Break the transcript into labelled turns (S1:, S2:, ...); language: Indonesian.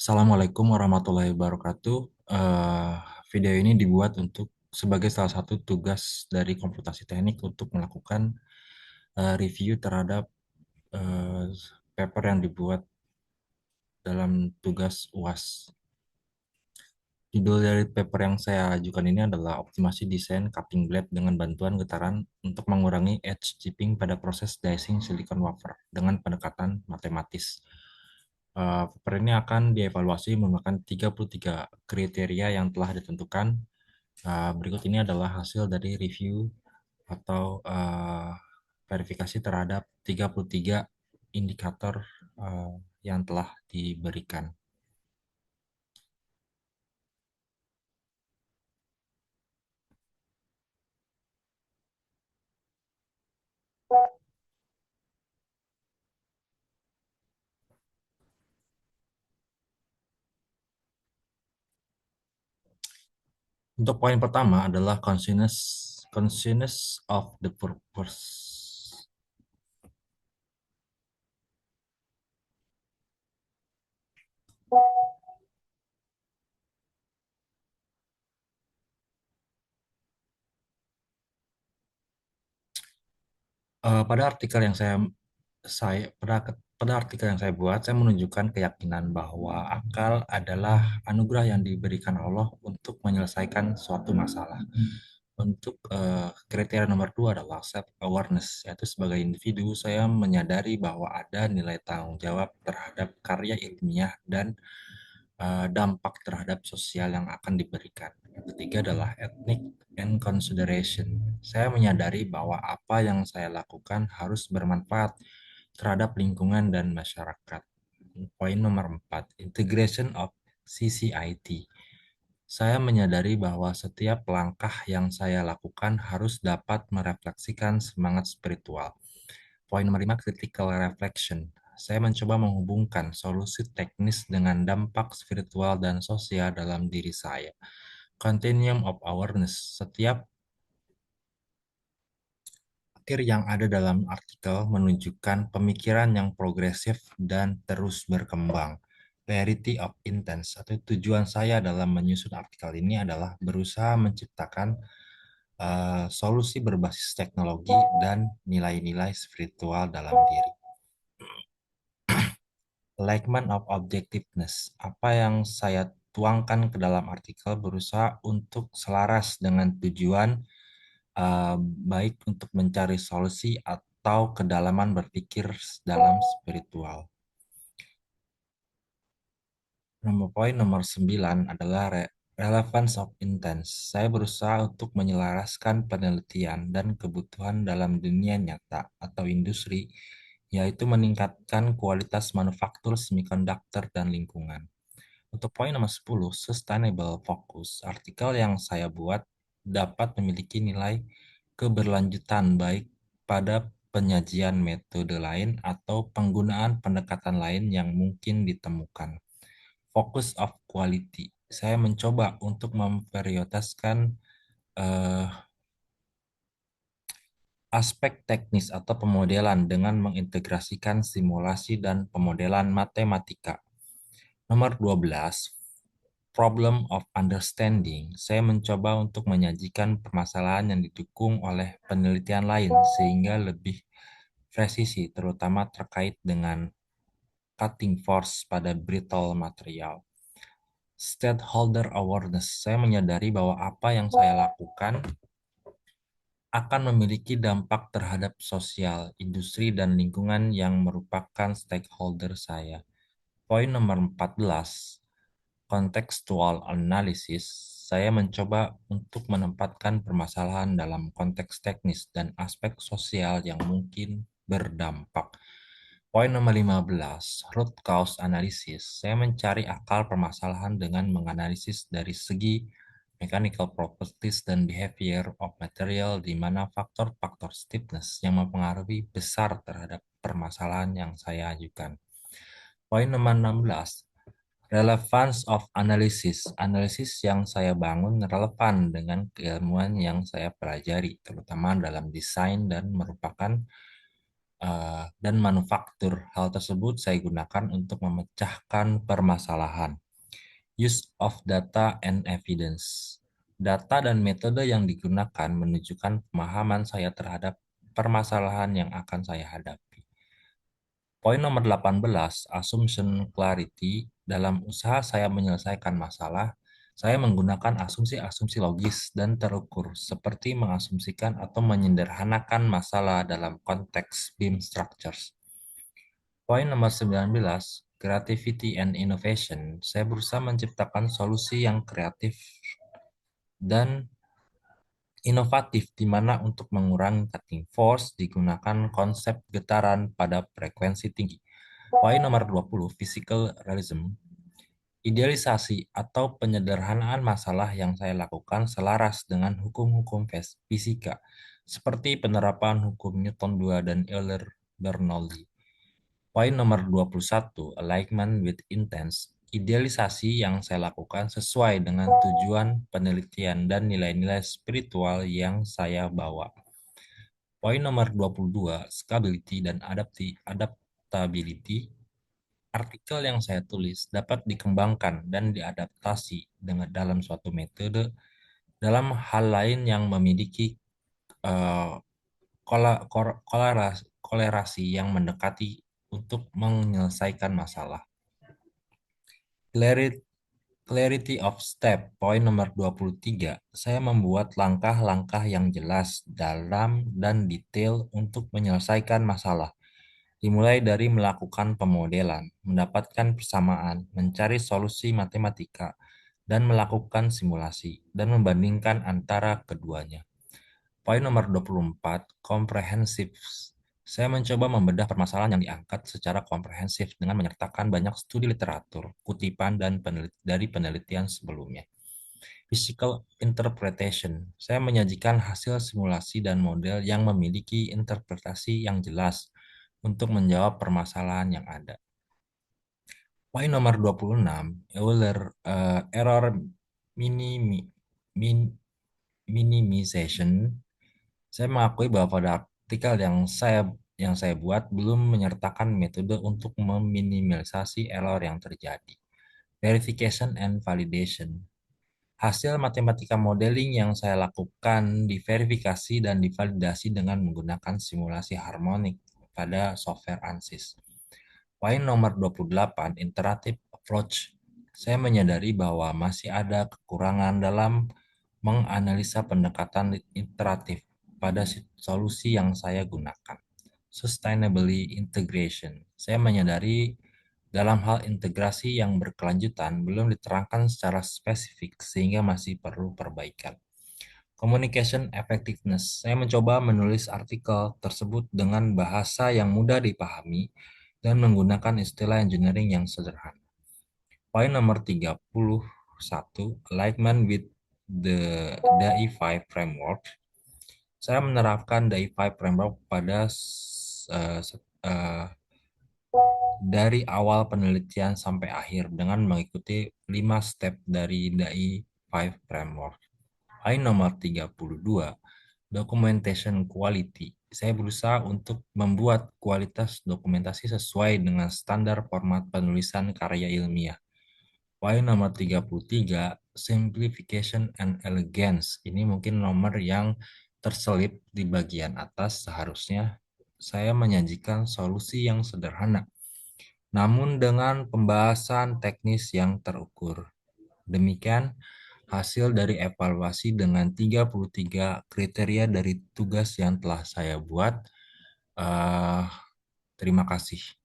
S1: Assalamualaikum warahmatullahi wabarakatuh. Video ini dibuat untuk sebagai salah satu tugas dari komputasi teknik untuk melakukan review terhadap eh, paper yang dibuat dalam tugas UAS. Judul dari paper yang saya ajukan ini adalah optimasi desain cutting blade dengan bantuan getaran untuk mengurangi edge chipping pada proses dicing silicon wafer dengan pendekatan matematis. Paper ini akan dievaluasi menggunakan 33 kriteria yang telah ditentukan. Berikut ini adalah hasil dari review atau verifikasi terhadap 33 indikator uh, yang telah diberikan. Untuk poin pertama adalah consciousness of the purpose. Pada artikel yang saya pada artikel yang saya buat, saya menunjukkan keyakinan bahwa akal adalah anugerah yang diberikan Allah untuk menyelesaikan suatu masalah. Untuk kriteria nomor dua adalah self awareness, yaitu sebagai individu saya menyadari bahwa ada nilai tanggung jawab terhadap karya ilmiah dan dampak terhadap sosial yang akan diberikan. Yang ketiga adalah ethnic and consideration. Saya menyadari bahwa apa yang saya lakukan harus bermanfaat terhadap lingkungan dan masyarakat. Poin nomor 4, integration of CCIT. Saya menyadari bahwa setiap langkah yang saya lakukan harus dapat merefleksikan semangat spiritual. Poin nomor 5, critical reflection. Saya mencoba menghubungkan solusi teknis dengan dampak spiritual dan sosial dalam diri saya. Continuum of awareness. Setiap akhir yang ada dalam artikel menunjukkan pemikiran yang progresif dan terus berkembang. Clarity of intent atau tujuan saya dalam menyusun artikel ini adalah berusaha menciptakan solusi berbasis teknologi dan nilai-nilai spiritual dalam diri. Alignment of objectiveness. Apa yang saya tuangkan ke dalam artikel berusaha untuk selaras dengan tujuan uh, baik untuk mencari solusi atau kedalaman berpikir dalam spiritual. Poin nomor 9 adalah relevance of intent. Saya berusaha untuk menyelaraskan penelitian dan kebutuhan dalam dunia nyata atau industri, yaitu meningkatkan kualitas manufaktur semiconductor dan lingkungan. Untuk poin nomor 10, sustainable focus. Artikel yang saya buat dapat memiliki nilai keberlanjutan baik pada penyajian metode lain atau penggunaan pendekatan lain yang mungkin ditemukan. Focus of quality. Saya mencoba untuk memprioritaskan eh, aspek teknis atau pemodelan dengan mengintegrasikan simulasi dan pemodelan matematika. Nomor 12, problem of understanding. Saya mencoba untuk menyajikan permasalahan yang didukung oleh penelitian lain sehingga lebih presisi, terutama terkait dengan cutting force pada brittle material. Stakeholder awareness. Saya menyadari bahwa apa yang saya lakukan akan memiliki dampak terhadap sosial, industri, dan lingkungan yang merupakan stakeholder saya. Poin nomor 14, contextual analysis. Saya mencoba untuk menempatkan permasalahan dalam konteks teknis dan aspek sosial yang mungkin berdampak. Poin nomor 15, root cause analysis. Saya mencari akal permasalahan dengan menganalisis dari segi mechanical properties dan behavior of material di mana faktor-faktor stiffness yang mempengaruhi besar terhadap permasalahan yang saya ajukan. Poin nomor 16, relevance of analysis. Analisis yang saya bangun relevan dengan keilmuan yang saya pelajari, terutama dalam desain dan merupakan dan manufaktur. Hal tersebut saya gunakan untuk memecahkan permasalahan. Use of data and evidence. Data dan metode yang digunakan menunjukkan pemahaman saya terhadap permasalahan yang akan saya hadapi. Poin nomor 18, assumption clarity. Dalam usaha saya menyelesaikan masalah, saya menggunakan asumsi-asumsi logis dan terukur, seperti mengasumsikan atau menyederhanakan masalah dalam konteks BIM structures. Poin nomor 19, creativity and innovation. Saya berusaha menciptakan solusi yang kreatif dan inovatif di mana untuk mengurangi cutting force digunakan konsep getaran pada frekuensi tinggi. Poin nomor 20, physical realism. Idealisasi atau penyederhanaan masalah yang saya lakukan selaras dengan hukum-hukum fisika, seperti penerapan hukum Newton 2 dan Euler-Bernoulli. Poin nomor 21, alignment with intents. Idealisasi yang saya lakukan sesuai dengan tujuan penelitian dan nilai-nilai spiritual yang saya bawa. Poin nomor 22, scalability dan adaptability. Artikel yang saya tulis dapat dikembangkan dan diadaptasi dengan dalam suatu metode dalam hal lain yang memiliki uh, kolerasi yang mendekati untuk menyelesaikan masalah. Clarity of step, poin nomor 23. Saya membuat langkah-langkah yang jelas, dalam, dan detail untuk menyelesaikan masalah. Dimulai dari melakukan pemodelan, mendapatkan persamaan, mencari solusi matematika, dan melakukan simulasi, dan membandingkan antara keduanya. Poin nomor 24, komprehensif. Saya mencoba membedah permasalahan yang diangkat secara komprehensif dengan menyertakan banyak studi literatur, kutipan, dan dari penelitian sebelumnya. Physical interpretation. Saya menyajikan hasil simulasi dan model yang memiliki interpretasi yang jelas untuk menjawab permasalahan yang ada. Poin nomor 26, error minimization. Saya mengakui bahwa pada artikel yang saya buat belum menyertakan metode untuk meminimalisasi error yang terjadi. Verification and validation. Hasil matematika modeling yang saya lakukan diverifikasi dan divalidasi dengan menggunakan simulasi harmonik pada software ANSYS. Poin nomor 28, iterative approach. Saya menyadari bahwa masih ada kekurangan dalam menganalisa pendekatan iteratif pada solusi yang saya gunakan. Sustainability integration. Saya menyadari dalam hal integrasi yang berkelanjutan belum diterangkan secara spesifik sehingga masih perlu perbaikan. Communication effectiveness. Saya mencoba menulis artikel tersebut dengan bahasa yang mudah dipahami dan menggunakan istilah engineering yang sederhana. Poin nomor 31, alignment with the DAI5 framework. Saya menerapkan DAI5 framework pada dari awal penelitian sampai akhir dengan mengikuti 5 step dari DAI5 framework. Poin nomor 32, documentation quality. Saya berusaha untuk membuat kualitas dokumentasi sesuai dengan standar format penulisan karya ilmiah. Poin nomor 33, simplification and elegance. Ini mungkin nomor yang terselip di bagian atas. Seharusnya saya menyajikan solusi yang sederhana, namun dengan pembahasan teknis yang terukur. Demikian hasil dari evaluasi dengan 33 kriteria dari tugas yang telah saya buat. Terima kasih.